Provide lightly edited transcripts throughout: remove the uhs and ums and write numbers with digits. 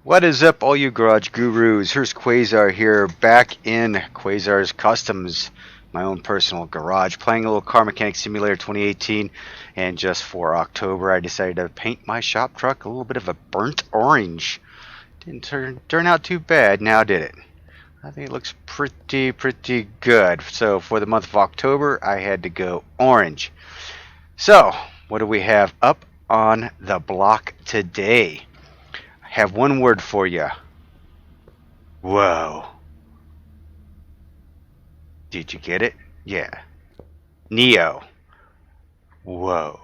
What is up, all you garage gurus? Here's Quayzar here, back in Quayzar's Customs, my own personal garage, playing a little Car Mechanic Simulator 2018. And just for October, I decided to paint my shop truck a little bit of a burnt orange. Didn't turn out too bad, now did it? I think it looks pretty good. So for the month of October, I had to go orange. So, what do we have up on the block today? Have one word for you. Whoa. Did you get it? Yeah. Neo. Whoa.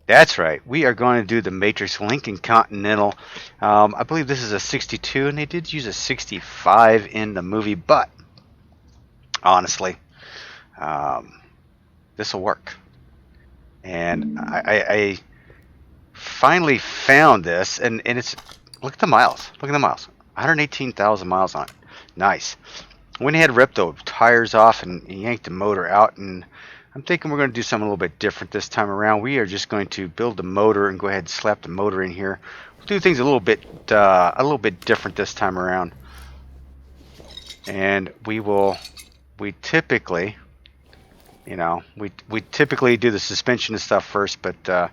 That's right. We are going to do the Matrix Lincoln Continental. I believe this is a 62, and they did use a 65 in the movie, but honestly, this will work. And I finally found this, and it's, look at the miles. Look at the miles. 118,000 miles on it. Nice. Went ahead and ripped the tires off and yanked the motor out, and I'm thinking we're going to do something a little bit different this time around. We are just going to build the motor and go ahead and slap the motor in here. We'll do things a little bit different this time around. And we typically, you know, we typically do the suspension and stuff first, but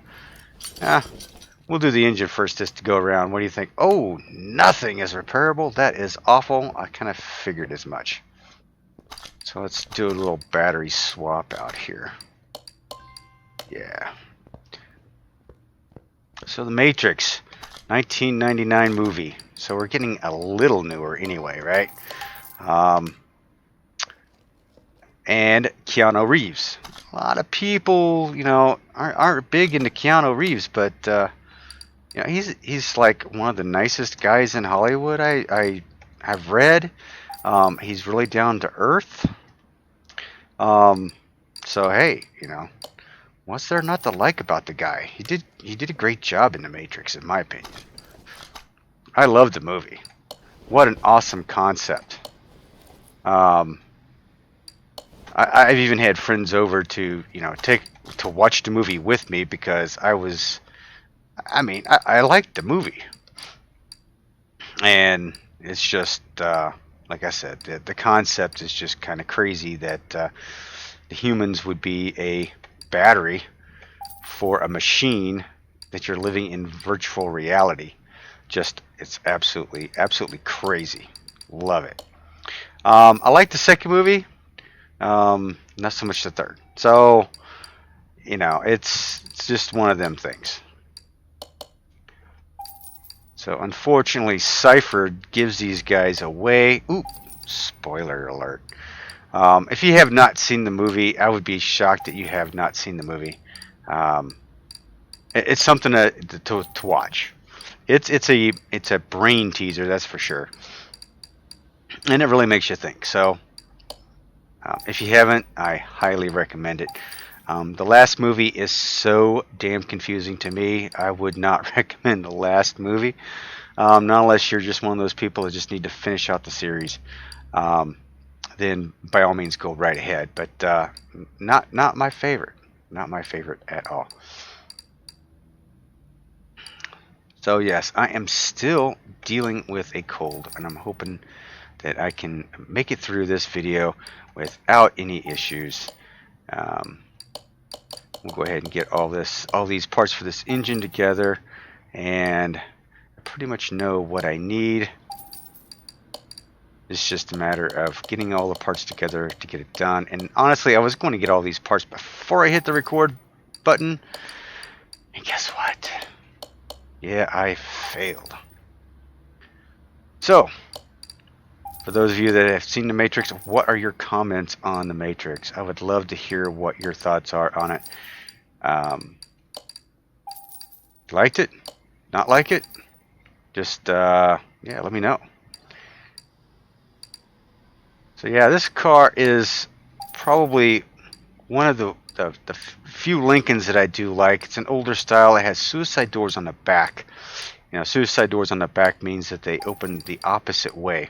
we'll do the engine first just to go around. What do you think? Oh, nothing is repairable. That is awful. I kind of figured as much. So let's do a little battery swap out here. Yeah. So the Matrix, 1999 movie. So we're getting a little newer anyway, right? And Keanu Reeves. A lot of people, you know, aren't big into Keanu Reeves, but you know, he's like one of the nicest guys in Hollywood. I have read. He's really down to earth. So hey, you know, what's there not to like about the guy? He did a great job in The Matrix, in my opinion. I love the movie. What an awesome concept. I've even had friends over to, you know, to watch the movie with me because I liked the movie. And it's just, like I said, the concept is just kind of crazy that the humans would be a battery for a machine that you're living in virtual reality. Just, it's absolutely crazy. Love it. I like the second movie. Not so much the third. So, you know, it's just one of them things. So unfortunately, Cypher gives these guys away. Ooh, spoiler alert. If you have not seen the movie, I would be shocked that you have not seen the movie. It's something to watch. It's a brain teaser, that's for sure, and it really makes you think. So if you haven't, I highly recommend it. The last movie is so damn confusing to me. I would not recommend the last movie, not unless you're just one of those people that just need to finish out the series. Then by all means go right ahead. But not my favorite. Not my favorite at all. So yes, I am still dealing with a cold, and I'm hoping that I can make it through this video without any issues. We'll go ahead and get all these parts for this engine together, and I pretty much know what I need. It's just a matter of getting all the parts together to get it done. And honestly, I was going to get all these parts before I hit the record button, and guess what? Yeah, I failed. So, for those of you that have seen The Matrix, what are your comments on The Matrix? I would love to hear what your thoughts are on it. Liked it? Not like it? Just, yeah, let me know. So yeah, this car is probably one of the few Lincolns that I do like. It's an older style. It has suicide doors on the back. You know, suicide doors on the back means that they open the opposite way.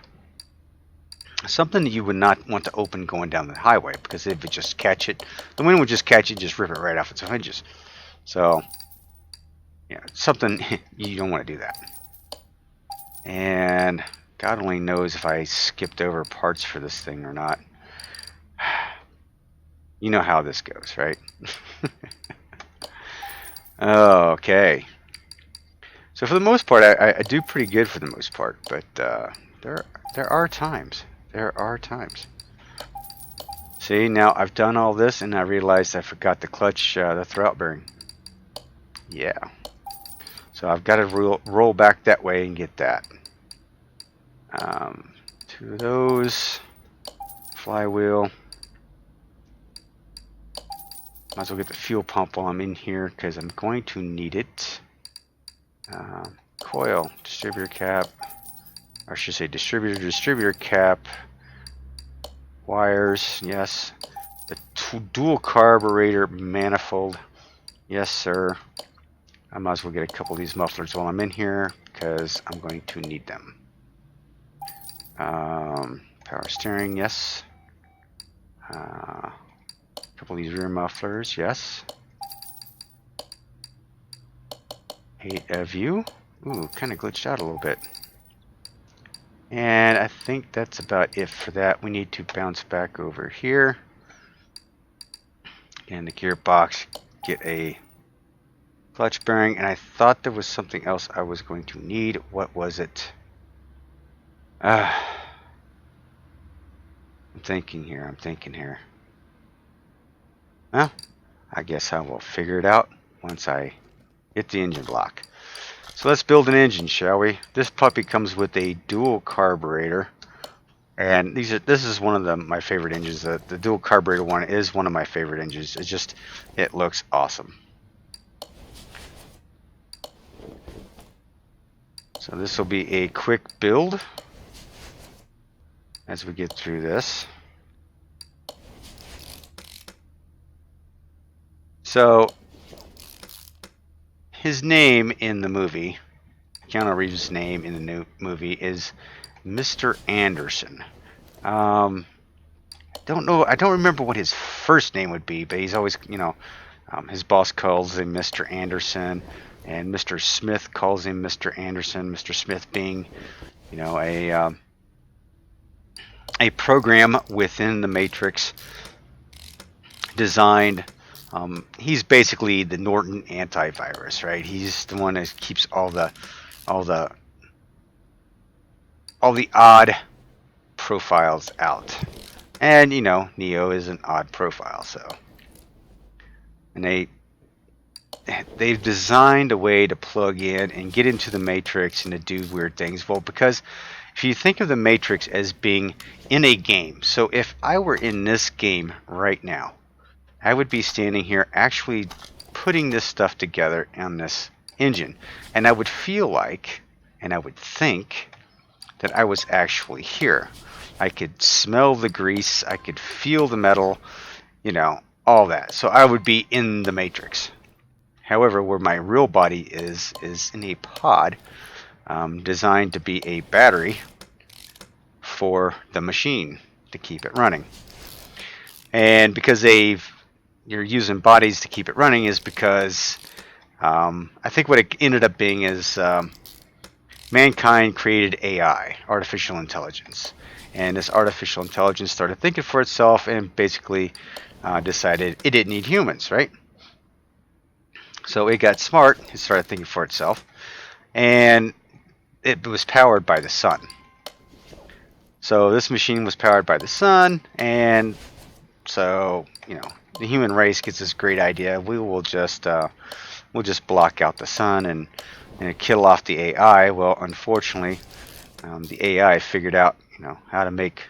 Something that you would not want to open going down the highway, because if it just catch it, the wind would just catch it and just rip it right off its hinges. So, yeah, something you don't want to do that. And God only knows if I skipped over parts for this thing or not. You know how this goes, right? Okay. So for the most part, I do pretty good for the most part, but there are times. There are times. See, now I've done all this and I realized I forgot the clutch, the throwout bearing. Yeah. So I've got to roll back that way and get that. Two of those. Flywheel. Might as well get the fuel pump while I'm in here because I'm going to need it. Coil, distributor cap. Or I should say distributor cap. Wires, yes. The dual carburetor manifold. Yes, sir. I might as well get a couple of these mufflers while I'm in here because I'm going to need them. Power steering, yes. A couple of these rear mufflers, yes. 8 view. Ooh, kind of glitched out a little bit. And I think that's about it for that. We need to bounce back over here. And the gearbox, get a clutch bearing. And I thought there was something else I was going to need. What was it? I'm thinking here. Well, I guess I will figure it out once I hit the engine block. So let's build an engine, shall we? This puppy comes with a dual carburetor, and this is one of my favorite engines. The dual carburetor one is one of my favorite engines. It looks awesome. So this will be a quick build as we get through this. So his name in the movie, Keanu Reeves' name in the new movie is Mr. Anderson. I don't know. I don't remember what his first name would be, but he's always, his boss calls him Mr. Anderson, and Mr. Smith calls him Mr. Anderson. Mr. Smith being, a program within the Matrix designed. He's basically the Norton antivirus, right? He's the one that keeps all the odd profiles out. And Neo is an odd profile, so. And they've designed a way to plug in and get into the Matrix and to do weird things. Well, because if you think of the Matrix as being in a game, so if I were in this game right now, I would be standing here actually putting this stuff together on this engine. And I would feel like, and I would think, that I was actually here. I could smell the grease, I could feel the metal, all that. So I would be in the Matrix. However, where my real body is in a pod designed to be a battery for the machine to keep it running. And because you're using bodies to keep it running is because I think what it ended up being is mankind created AI, artificial intelligence. And this artificial intelligence started thinking for itself and basically decided it didn't need humans, right? So it got smart, it started thinking for itself, and it was powered by the sun. So this machine was powered by the sun, and so, the human race gets this great idea. We'll just block out the sun and kill off the AI. Well, unfortunately, the AI figured out, how to make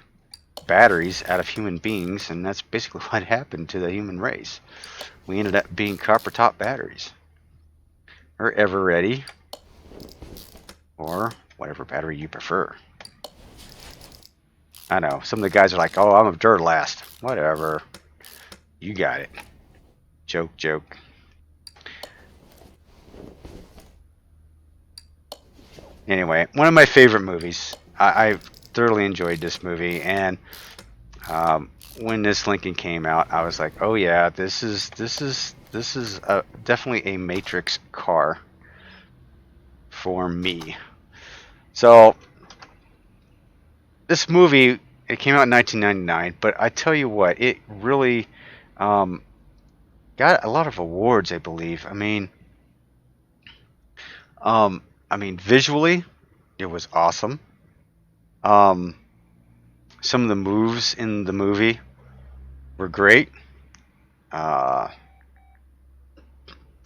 batteries out of human beings, and that's basically what happened to the human race. We ended up being copper top batteries, or ever ready, or whatever battery you prefer. I know some of the guys are like, "Oh, I'm a Duralast." Whatever, you got it. Joke. Anyway, one of my favorite movies. I thoroughly enjoyed this movie, and when this Lincoln came out, I was like, "Oh yeah, this is definitely a Matrix car for me." So this movie, it came out in 1999, but I tell you what, it really um, got a lot of awards, I believe. I mean, visually, it was awesome. Um, some of the moves in the movie were great. Uh,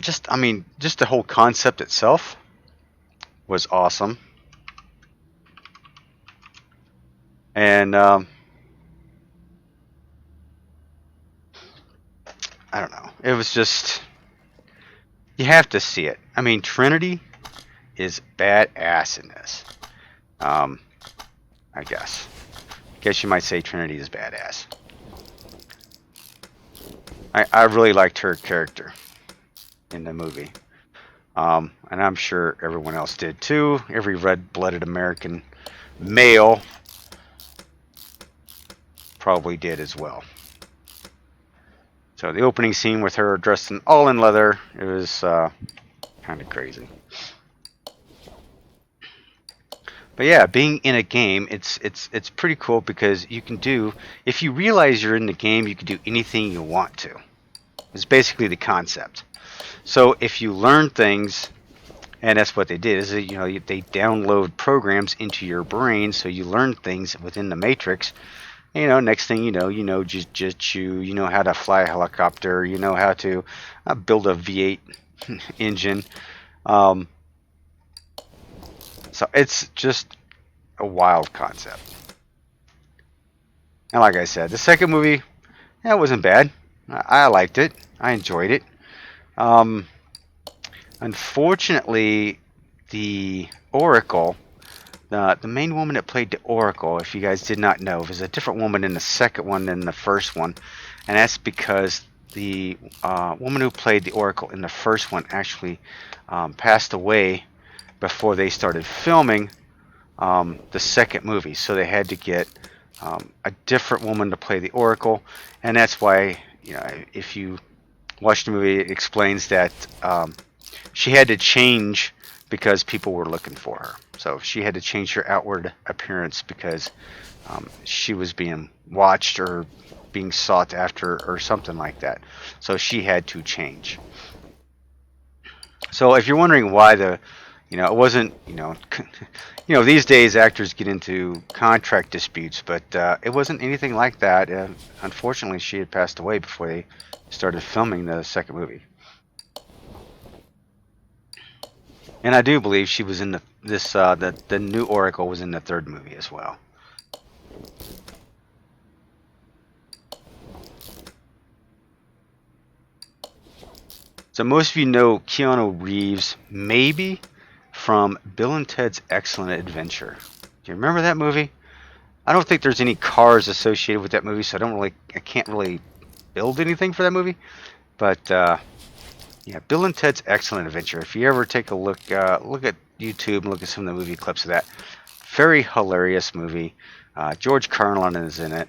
just the whole concept itself was awesome. And I don't know, it was just, you have to see it. I mean, Trinity is badass in this. Um, I guess you might say Trinity is badass. I really liked her character in the movie. And I'm sure everyone else did too. Every red-blooded American male probably did as well. So the opening scene with her dressed all in leather, it was kind of crazy. But yeah, being in a game, it's pretty cool because you can do, if you realize you're in the game, you can do anything you want to. It's basically the concept. So if you learn things, and that's what they did, is that, they download programs into your brain, so you learn things within the matrix. Next thing you know jujitsu, you know how to fly a helicopter, you know how to build a V8 engine. So it's just a wild concept. And like I said, the second movie, yeah, it wasn't bad. I liked it. I enjoyed it. Unfortunately, the Oracle, the main woman that played the Oracle, if you guys did not know, was a different woman in the second one than the first one. And that's because the woman who played the Oracle in the first one actually passed away before they started filming the second movie. So they had to get a different woman to play the Oracle. And that's why, if you watch the movie, it explains that she had to change because people were looking for her. So she had to change her outward appearance because she was being watched or being sought after or something like that. So she had to change. So if you're wondering why it wasn't, these days actors get into contract disputes, but it wasn't anything like that. Unfortunately, she had passed away before they started filming the second movie. And I do believe she was in the new Oracle was in the third movie as well. So most of you know Keanu Reeves maybe from Bill and Ted's Excellent Adventure. Do you remember that movie? I don't think there's any cars associated with that movie, so I can't really build anything for that movie. But yeah, Bill and Ted's Excellent Adventure. If you ever take a look at YouTube and look at some of the movie clips of that, very hilarious movie. George Carlin is in it.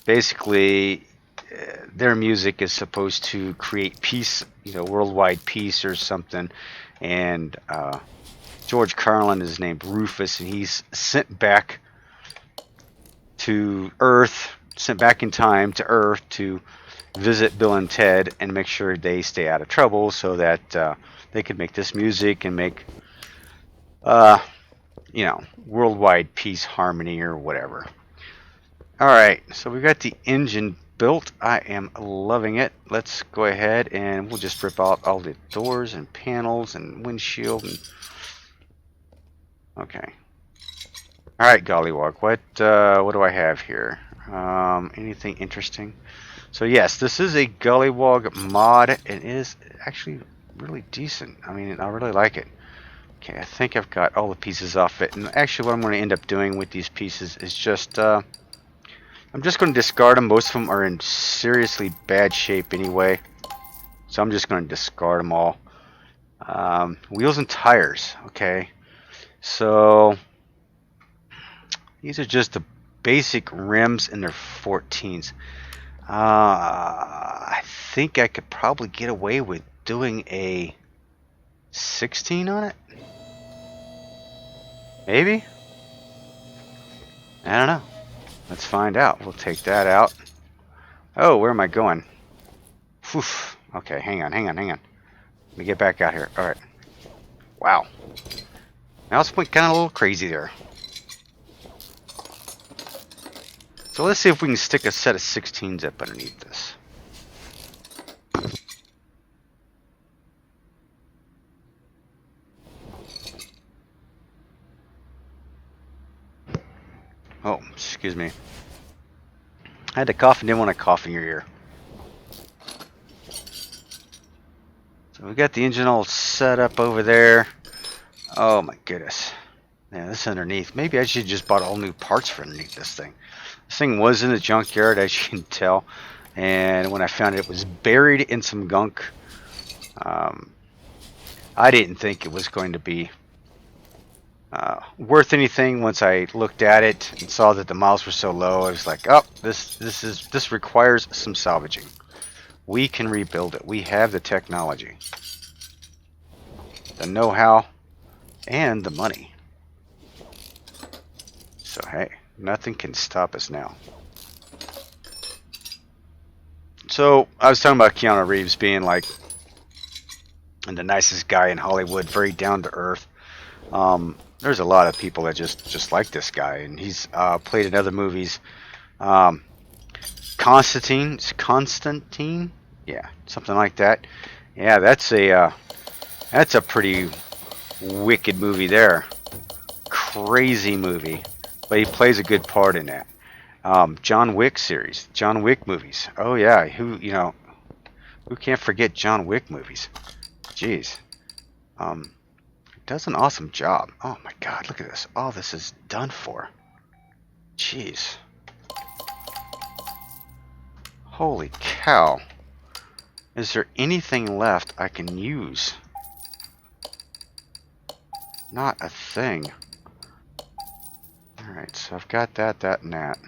Basically, their music is supposed to create peace, worldwide peace or something. And George Carlin is named Rufus, and he's sent back to Earth, sent back in time to Earth to visit Bill and Ted and make sure they stay out of trouble so that they could make this music and make, worldwide peace, harmony, or whatever. Alright, so we got the engine built. I am loving it. Let's go ahead and we'll just rip out all the doors and panels and windshield. Okay. Alright, Gollywog, what do I have here? Anything interesting? So yes, this is a Gollywog mod. It is actually really decent. I mean, I really like it. Okay, I think I've got all the pieces off it. And actually what I'm going to end up doing with these pieces is just, I'm just going to discard them. Most of them are in seriously bad shape anyway. So I'm just going to discard them all. Wheels and tires. Okay. So these are just the basic rims and they're 14s. I think I could probably get away with doing a 16 on it? Maybe? I don't know. Let's find out. We'll take that out. Oh, where am I going? Whew. Okay, hang on. Let me get back out here. Alright. Wow. Now it's kind of a little crazy there. So let's see if we can stick a set of 16s up underneath this. Oh, excuse me. I had to cough and didn't want to cough in your ear. So we got the engine all set up over there. Oh my goodness. Yeah, this underneath. Maybe I should just bought all new parts for underneath this thing. This thing was in the junkyard, as you can tell. And when I found it, it was buried in some gunk. I didn't think it was going to be worth anything. Once I looked at it and saw that the miles were so low, I was like, oh, this requires some salvaging. We can rebuild it. We have the technology, the know-how, and the money. So hey, nothing can stop us now. So I was talking about Keanu Reeves being like the nicest guy in Hollywood, very down to earth. There's a lot of people that just like this guy, and he's played in other movies. Constantine, yeah, something like that. Yeah, that's a pretty wicked movie there. Crazy movie, but he plays a good part in that. John Wick series, John Wick movies. Oh yeah, who can't forget John Wick movies? Jeez. Does an awesome job. Oh my god, look at this. All this is done for. Jeez. Holy cow. Is there anything left I can use? Not a thing. Alright, so I've got that, and that.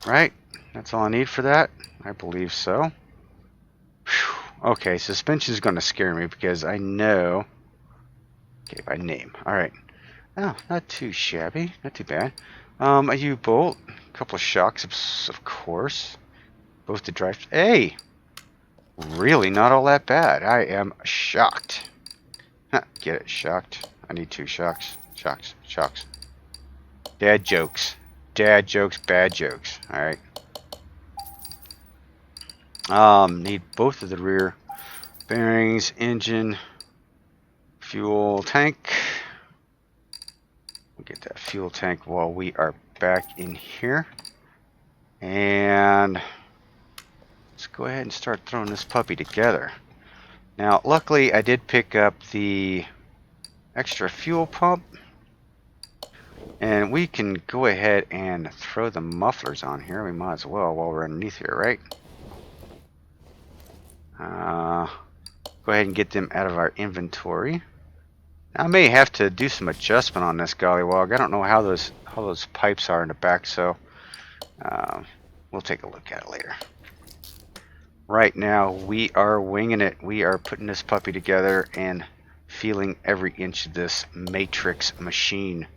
Right? That's all I need for that? I believe so. Whew. Okay, suspension is going to scare me because I know... Okay, by name. Alright. Oh, not too shabby. Not too bad. A U-bolt. A couple of shocks, of course. Both the drive... Hey! Really not all that bad. I am shocked. Get it? Shocked. I need 2 shocks. Shocks. Dad jokes. Bad jokes. Alright. Need both of the rear bearings, engine, fuel tank. We'll get that fuel tank while we are back in here. And let's go ahead and start throwing this puppy together. Now, luckily, I did pick up the extra fuel pump. And we can go ahead and throw the mufflers on here. We might as well while we're underneath here, right? Go ahead and get them out of our inventory. I may have to do some adjustment on this Gollywog. I don't know how those pipes are in the back, so we'll take a look at it later. Right now, we are winging it. We are putting this puppy together and feeling every inch of this matrix machine.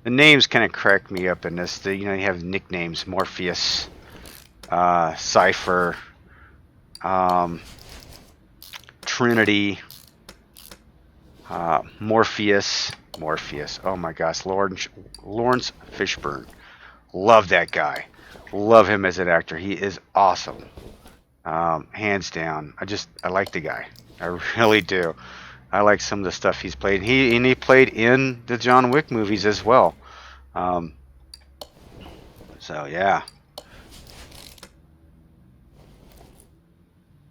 The names kind of crack me up in this. You have nicknames: Morpheus, Cypher, Trinity, Morpheus. Oh my gosh, Lawrence Fishburne. Love that guy. Love him as an actor. He is awesome. Hands down. I like the guy. I really do. I like some of the stuff he's played. He played in the John Wick movies as well. So yeah.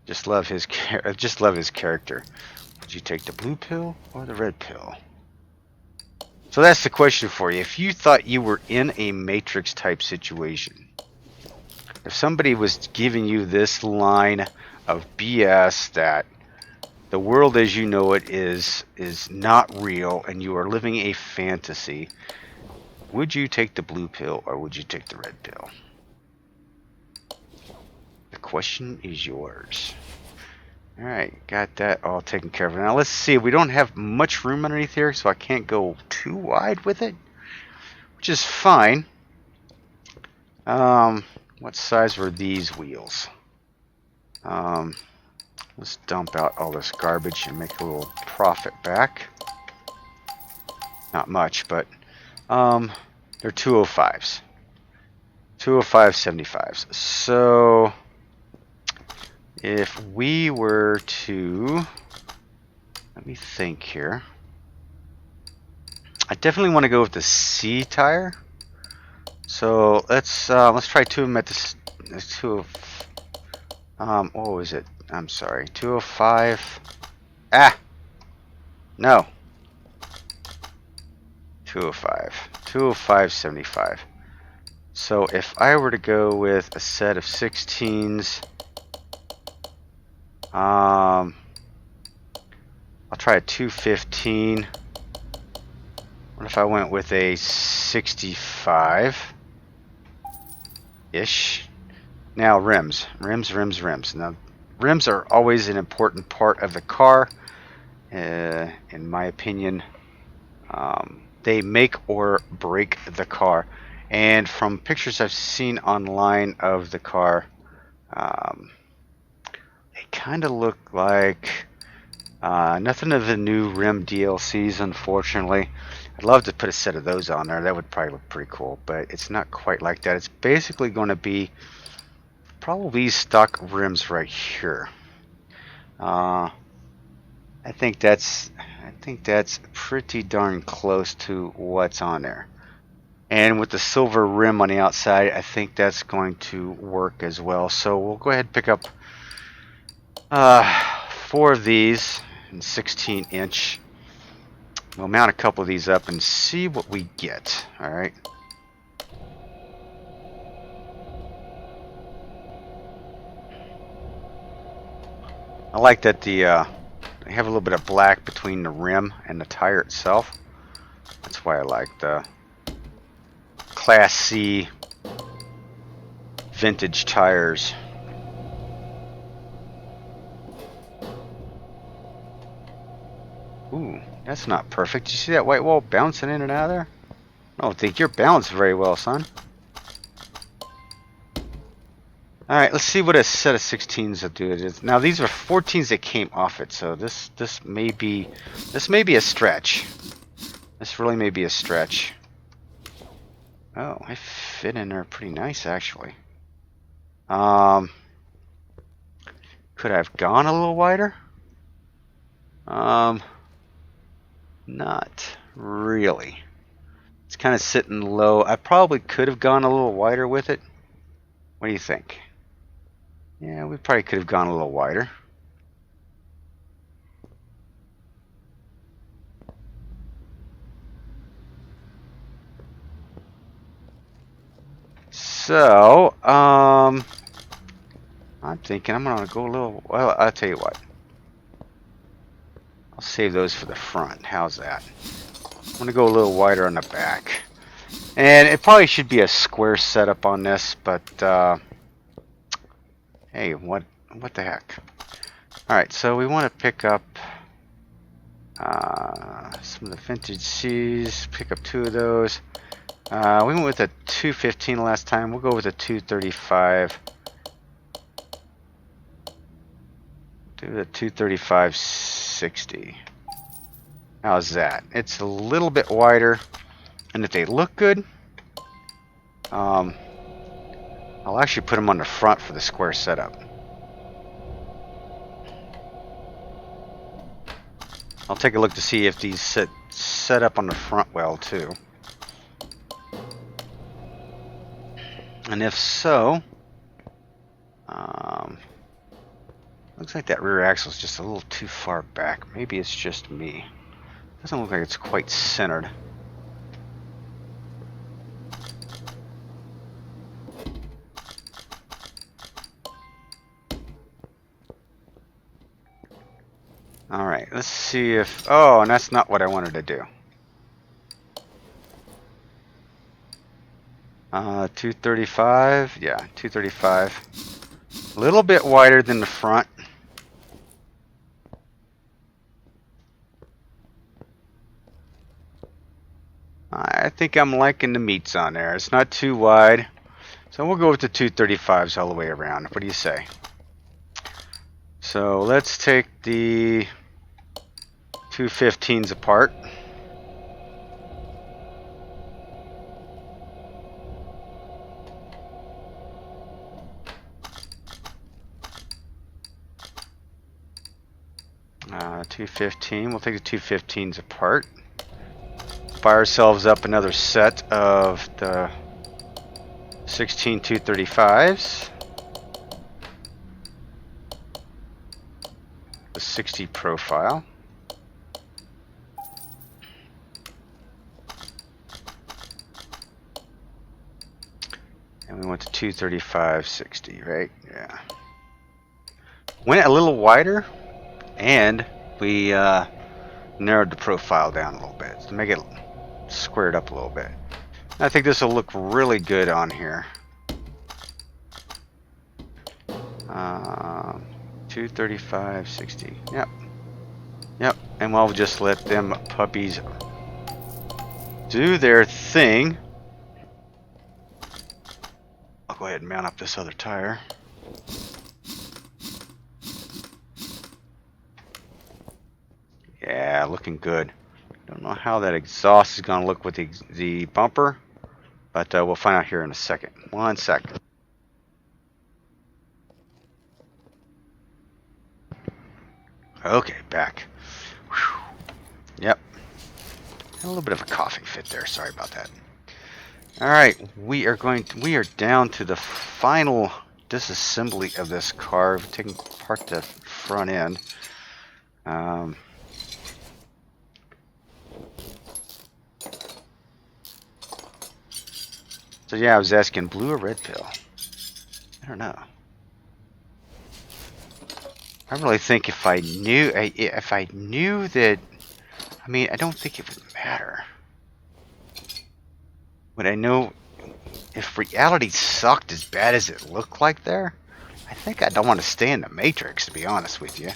Just love his character. Would you take the blue pill or the red pill? So that's the question for you. If you thought you were in a Matrix type situation, if somebody was giving you this line of BS that the world as you know it is not real and you are living a fantasy, Would you take the blue pill or would you take the red pill? The question is yours. Alright, got that all taken care of. Now let's see, we don't have much room underneath here, so I can't go too wide with it, which is fine. What size were these wheels? Let's dump out all this garbage and make a little profit back. Not much, but they're 205s. 205/75s. So if we were to, let me think here. I definitely want to go with the C tire. So let's try two of them at this. What was it? I'm sorry, 205. No. 205. 205/75. So if I were to go with a set of 16s, I'll try a 215. What if I went with a 65-ish? Now rims. Now rims are always an important part of the car. In my opinion, they make or break the car. And from pictures I've seen online of the car, they kind of look like nothing of the new rim DLCs, unfortunately. I'd love to put a set of those on there. That would probably look pretty cool, but it's not quite like that. It's basically going to be probably these stock rims right here. I think that's pretty darn close to what's on there. And with the silver rim on the outside, I think that's going to work as well. So we'll go ahead and pick up 4 of these in 16-inch. We'll mount a couple of these up and see what we get. All right. I like that they have a little bit of black between the rim and the tire itself. That's why I like the Class C vintage tires. Ooh, that's not perfect. You see that white wall bouncing in and out of there? I don't think you're balanced very well, son. Alright, let's see what a set of 16s will do. Now these are 14s that came off it, so this may be a stretch. This really may be a stretch. Oh, I fit in there pretty nice actually. Could I have gone a little wider? Not really. It's kind of sitting low. I probably could have gone a little wider with it. What do you think? Yeah, we probably could have gone a little wider. So, I'm thinking I'm gonna go a little. Well, I'll tell you what. I'll save those for the front. How's that? I'm gonna go a little wider on the back, and it probably should be a square setup on this, but hey, what the heck? All right, so we want to pick up some of the vintage C's. Pick up 2 of those. We went with a 215 last time. We'll go with a 235. Do the 235/60. How's that? It's a little bit wider, and if they look good, I'll actually put them on the front for the square setup. I'll take a look to see if these set up on the front well too. And if so, looks like that rear axle is just a little too far back. Maybe it's just me. Doesn't look like it's quite centered. Alright, let's see if... Oh, and that's not what I wanted to do. 235. Yeah, 235. A little bit wider than the front. I think I'm liking the meats on there. It's not too wide. So we'll go with the 235s all the way around. What do you say? So let's take the 215s apart. Uh, 215. We'll take the 215s apart. Buy ourselves up another set of the 16 235s. The 60 profile. And we went to 235 60, right? Yeah. Went a little wider, and we narrowed the profile down a little bit to make it squared up a little bit. I think this will look really good on here. 235 60. Yep. Yep. And we'll just let them puppies do their thing. I'll go ahead and mount up this other tire. Yeah, looking good. Don't know how that exhaust is going to look with the bumper, but we'll find out here in a second. 1 second. Okay, back. Whew. Yep. Had a little bit of a coughing fit there. Sorry about that. All right, we are down to the final disassembly of this car. We've taken apart the front end. So yeah, I was asking, blue or red pill? I don't know. I really think if I knew that, I mean, I don't think it would matter. Would I know if reality sucked as bad as it looked like there? I think I don't want to stay in the Matrix, to be honest with you.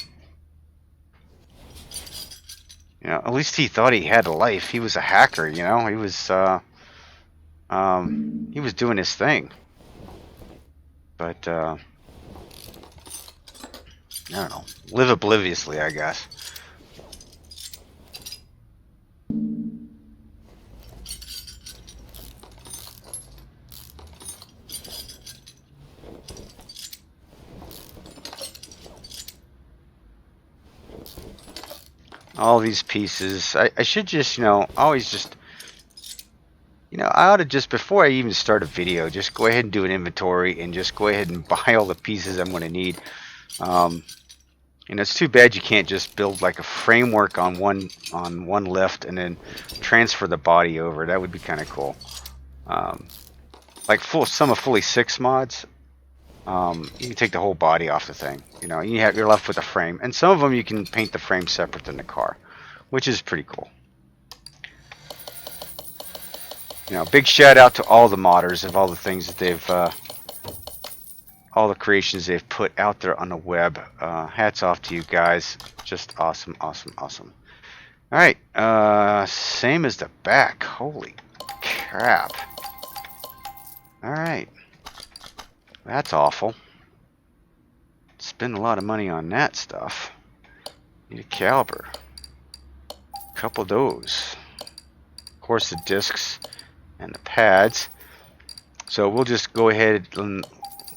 You know, at least he thought he had a life. He was a hacker, you know. He was doing his thing. But I don't know. Live obliviously, I guess. All these pieces. I should just, you know, always just, you know, I ought to just, before I even start a video, just go ahead and do an inventory and just go ahead and buy all the pieces I'm going to need. And it's too bad you can't just build like a framework on one lift and then transfer the body over. That would be kind of cool. Like some of Fully 6 mods, you can take the whole body off the thing. You know, you're left with a frame, and some of them you can paint the frame separate than the car, which is pretty cool. You know, big shout out to all the modders of all the things that they've, all the creations they've put out there on the web. Hats off to you guys. Just awesome, awesome, awesome. All right, same as the back. Holy crap! All right, that's awful. Spend a lot of money on that stuff. Need a caliper. A couple of those. Of course, the discs and the pads. So we'll just go ahead and,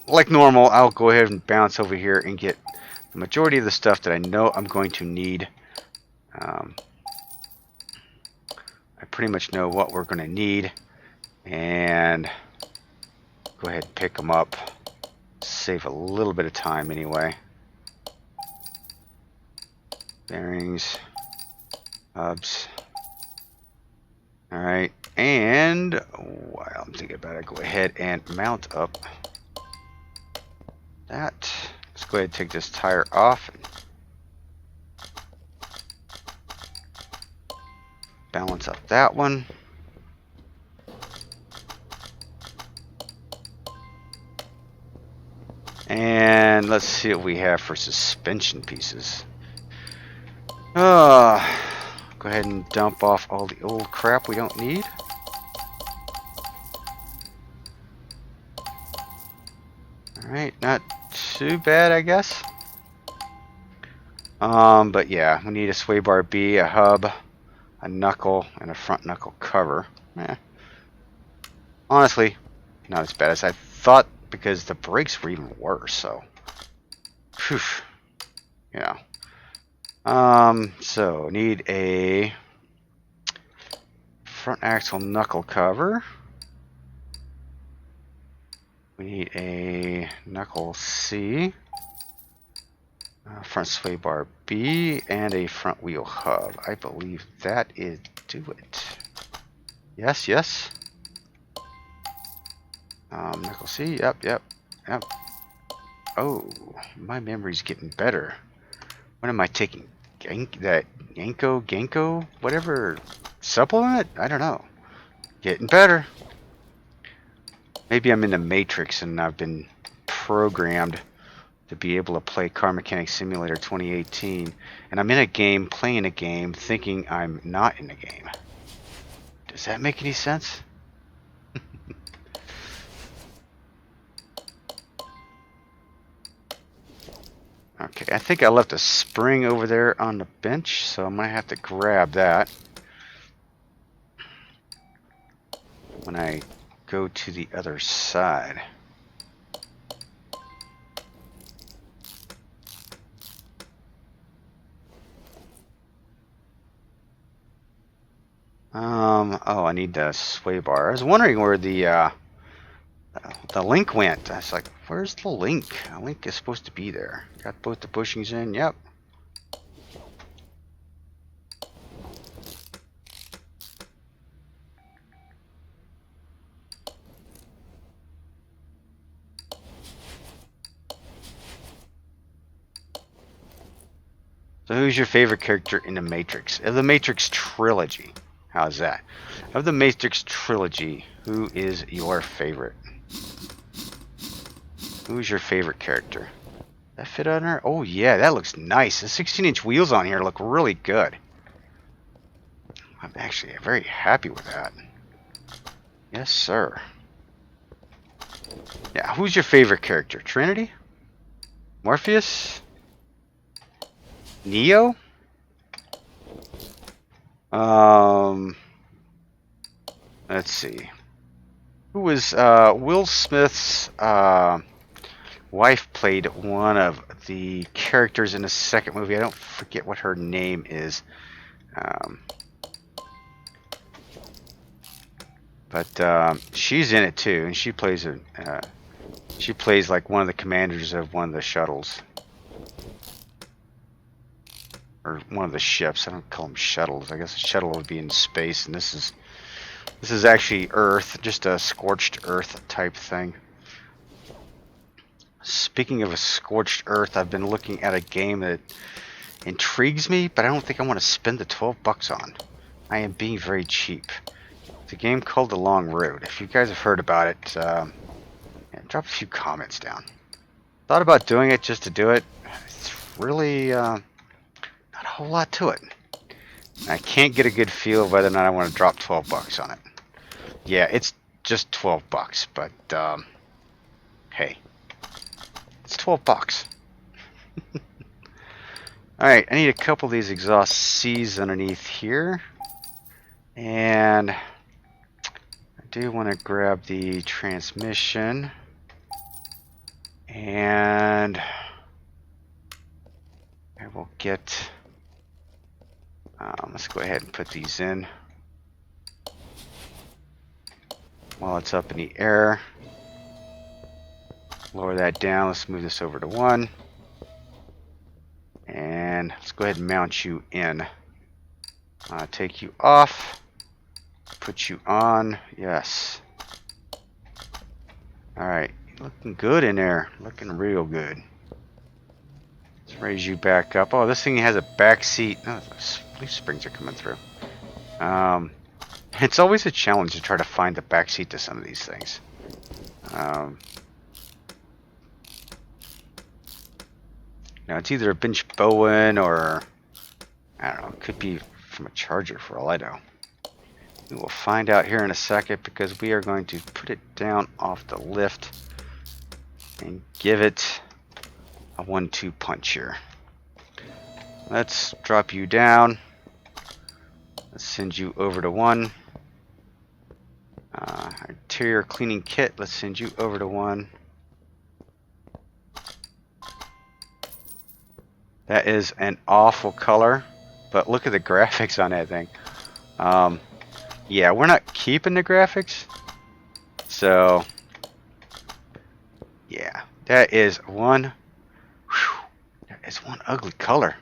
like normal, I'll go ahead and bounce over here and get the majority of the stuff that I know I'm going to need. I pretty much know what we're going to need, and go ahead and pick them up. Save a little bit of time anyway. Bearings, hubs. All right, and while I'm thinking about it, go ahead and mount up that. Let's go ahead and take this tire off. Balance up that one. And let's see what we have for suspension pieces. Go ahead and dump off all the old crap we don't need. Alright, not too bad, I guess. But yeah, we need a sway bar B, a hub, a knuckle, and a front knuckle cover. Honestly, not as bad as I thought, because the brakes were even worse, so. Whew. Yeah. So need a front axle knuckle cover. We need a knuckle C, front sway bar B, and a front wheel hub. I believe that is do it. Yes, yes. Knuckle C, yep. Oh, my memory's getting better. What am I taking? Ginkgo, whatever supplement? I don't know. Getting better. Maybe I'm in the Matrix and I've been programmed to be able to play Car Mechanic Simulator 2018, and I'm in a game, playing a game, thinking I'm not in a game. Does that make any sense? Okay, I think I left a spring over there on the bench, so I'm going to have to grab that when I go to the other side. Oh, I need the sway bar. I was wondering where the link went. I was like, where's the link? The link is supposed to be there. Got both the bushings in. Yep. So who's your favorite character in the Matrix? Of the Matrix trilogy. How's that? Of the Matrix trilogy, who is your favorite? Who's your favorite character? That fit on her? Oh yeah, that looks nice. The 16-inch wheels on here look really good. I'm actually very happy with that. Yes, sir. Yeah, who's your favorite character? Trinity? Morpheus? Neo? Let's see. Who was Will Smith's wife played one of the characters in the second movie. I don't forget what her name is. But she's in it too, and she plays like one of the commanders of one of the shuttles. Or one of the ships. I don't call them shuttles. I guess a shuttle would be in space, and this is actually Earth, just a scorched Earth type thing. Speaking of a scorched Earth, I've been looking at a game that intrigues me, but I don't think I want to spend the $12 on. I am being very cheap. It's a game called The Long Road. If you guys have heard about it, yeah, drop a few comments down. Thought about doing it just to do it. It's really not a whole lot to it. I can't get a good feel of whether or not I want to drop $12 on it. Yeah, it's just $12, but hey, it's $12. Alright, I need a couple of these exhaust C's underneath here. And I do want to grab the transmission. And I will get... let's go ahead and put these in while it's up in the air. Lower that down. Let's move this over to 1. And let's go ahead and mount you in. Take you off. Put you on. Yes. Alright. Looking good in there. Looking real good. Let's raise you back up. Oh, this thing has a back seat. Oh, leaf springs are coming through. It's always a challenge to try to find the back seat to some of these things. Now it's either a bench Bowen or I don't know. It could be from a charger for all I know. We will find out here in a second because we are going to put it down off the lift and give it a 1-2 punch here. Let's drop you down. Let's send you over to 1. Interior cleaning kit. Let's send you over to 1. That is an awful color, but look at the graphics on that thing. Yeah, we're not keeping the graphics. So, yeah, that is one. Whew, that is one ugly color.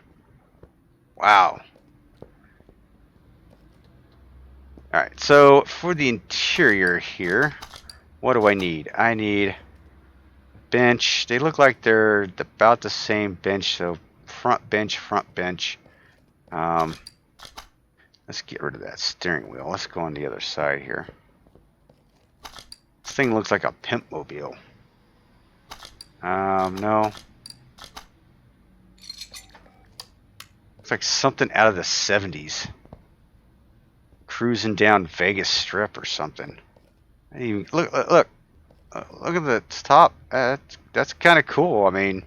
Wow. Alright, so for the interior here, what do I need? I need a bench. They look like they're about the same bench, so front bench, front bench. Let's get rid of that steering wheel. Let's go on the other side here. This thing looks like a pimp mobile. No. Looks like something out of the 70s. Cruising down Vegas Strip or something. Look at the top. That's kind of cool. I mean,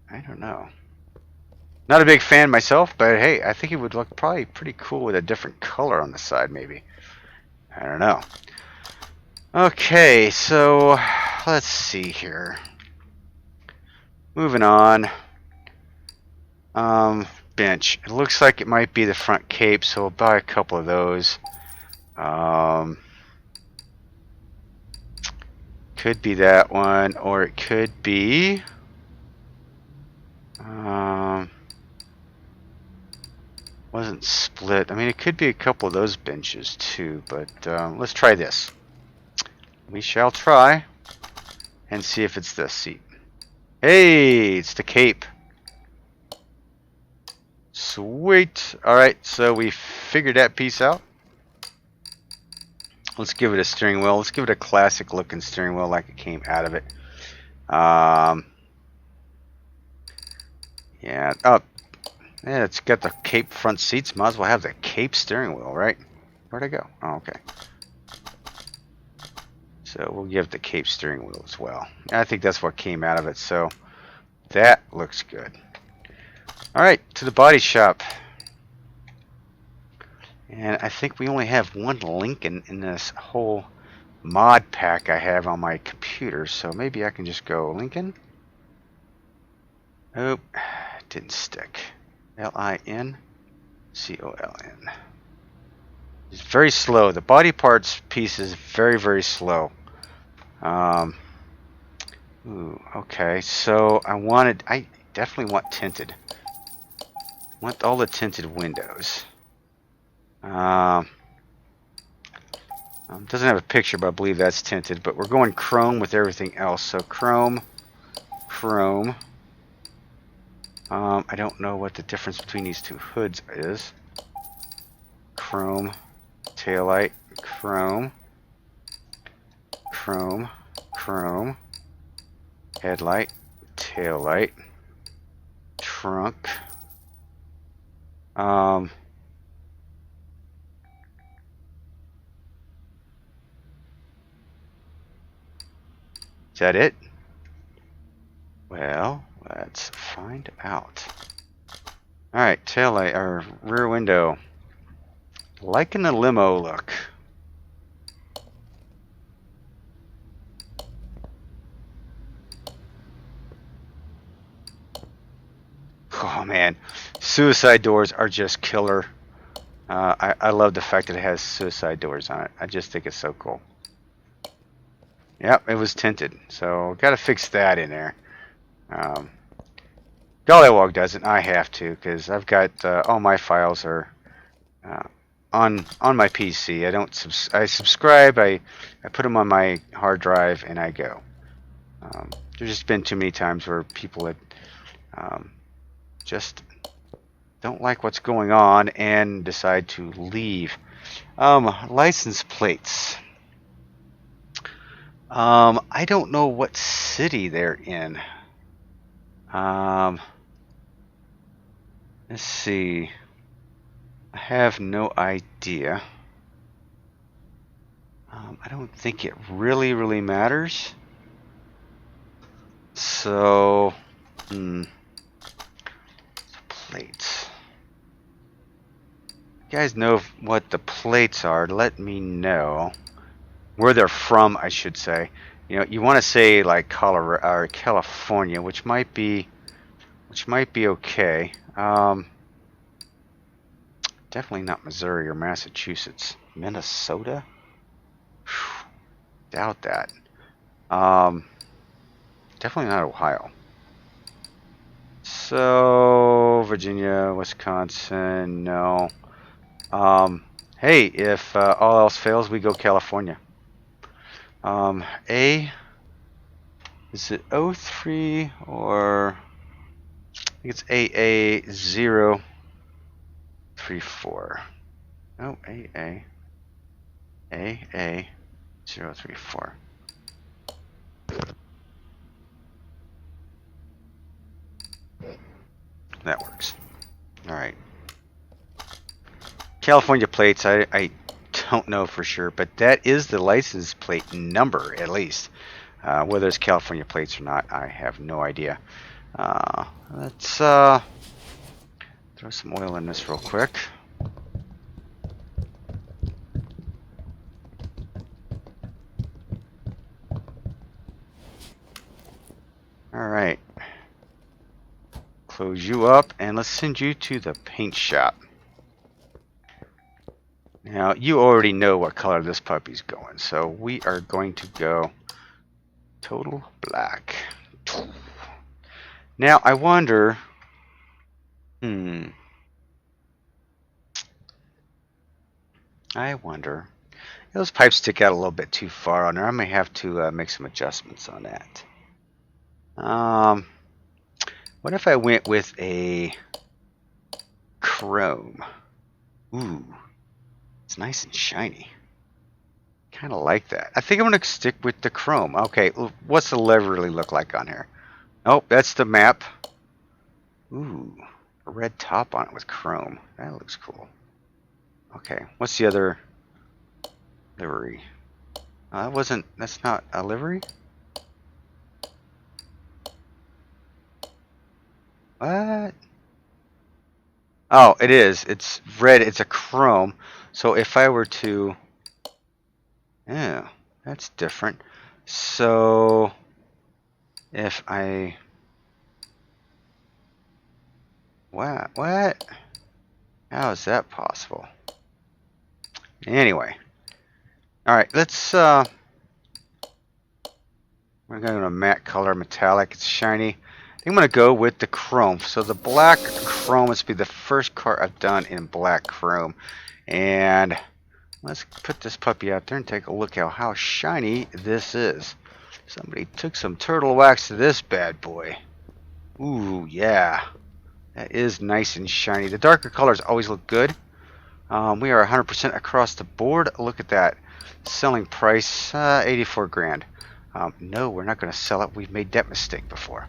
I don't know. Not a big fan myself, but hey, I think it would look probably pretty cool with a different color on the side, maybe. I don't know. Okay, so let's see here. Moving on. Bench. It looks like it might be the front cape, so we'll buy a couple of those. Could be that one, or it could be. Wasn't split. I mean, it could be a couple of those benches too, but let's try this. We shall try and see if it's this seat. Hey, it's the cape. Sweet. Alright, so we figured that piece out. Let's give it a steering wheel. Let's give it a classic looking steering wheel like it came out of it. Yeah, yeah, it's got the cape front seats. Might as well have the cape steering wheel, right? Where'd I go? Oh, okay. So we'll give the cape steering wheel as well. I think that's what came out of it, so that looks good. Alright, to the body shop. And I think we only have one Lincoln in this whole mod pack I have on my computer, so maybe I can just go Lincoln. Nope, didn't stick. Lincoln. It's very slow. The body parts piece is very, very slow. Ooh, okay, so I definitely want tinted. Want all the tinted windows. Doesn't have a picture, but I believe that's tinted. But we're going chrome with everything else. So chrome. I don't know what the difference between these two hoods is. Chrome, taillight, chrome, headlight, taillight, trunk. Is that it? Well, let's find out. Alright, taillight, or rear window. Liking the limo look. Oh man, suicide doors are just killer. I love the fact that it has suicide doors on it. I just think it's so cool. Yep, it was tinted, so got to fix that in there. Gollywog doesn't. I have to because I've got all my files are on my PC. I subscribe. I put them on my hard drive and I go. There's just been too many times where people that just don't like what's going on and decide to leave. License plates. I don't know what city they're in. Let's see. I have no idea. I don't think it really matters. So, plates. You guys know what the plates are? Let me know where they're from. I should say. You know, you want to say like Colorado or California, which might be okay. Definitely not Missouri or Massachusetts. Minnesota? Whew, doubt that. Definitely not Ohio. So Virginia, Wisconsin, no. Hey, if all else fails, we go California. A, is it 03 or I think it's AA034. No, AA034. That works. All right. California plates, I don't know for sure, but that is the license plate number, at least. Whether it's California plates or not, I have no idea. Let's throw some oil in this real quick. All right. Close you up, and let's send you to the paint shop. Now, you already know what color this puppy's going, so we are going to go total black. Now, I wonder... I wonder... Those pipes stick out a little bit too far on there. I may have to make some adjustments on that. What if I went with a chrome? Ooh, it's nice and shiny. Kind of like that. I think I'm going to stick with the chrome. Okay, what's the lever really look like on here? Oh, that's the map. Ooh, a red top on it with chrome. That looks cool. Okay, what's the other livery? That's not a livery? What? Oh, it is. It's red. It's a chrome. So if I were to... Yeah, that's different. So if I... What? How is that possible? Anyway. Alright, let's... We're going to matte color metallic. It's shiny. I think I'm going to go with the chrome. So the black chrome must be the first car I've done in black chrome. And let's put this puppy out there and take a look at how shiny this is. Somebody took some turtle wax to this bad boy. Ooh, yeah. That is nice and shiny. The darker colors always look good. We are 100% across the board. Look at that. Selling price, 84 grand. No, we're not going to sell it. We've made that mistake before.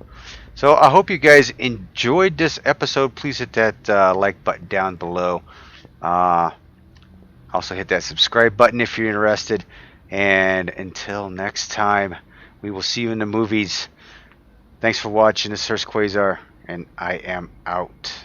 So I hope you guys enjoyed this episode. Please hit that like button down below. Also hit that subscribe button if you're interested. And until next time, we will see you in the movies. Thanks for watching. This is Hurst Quayzar, and I am out.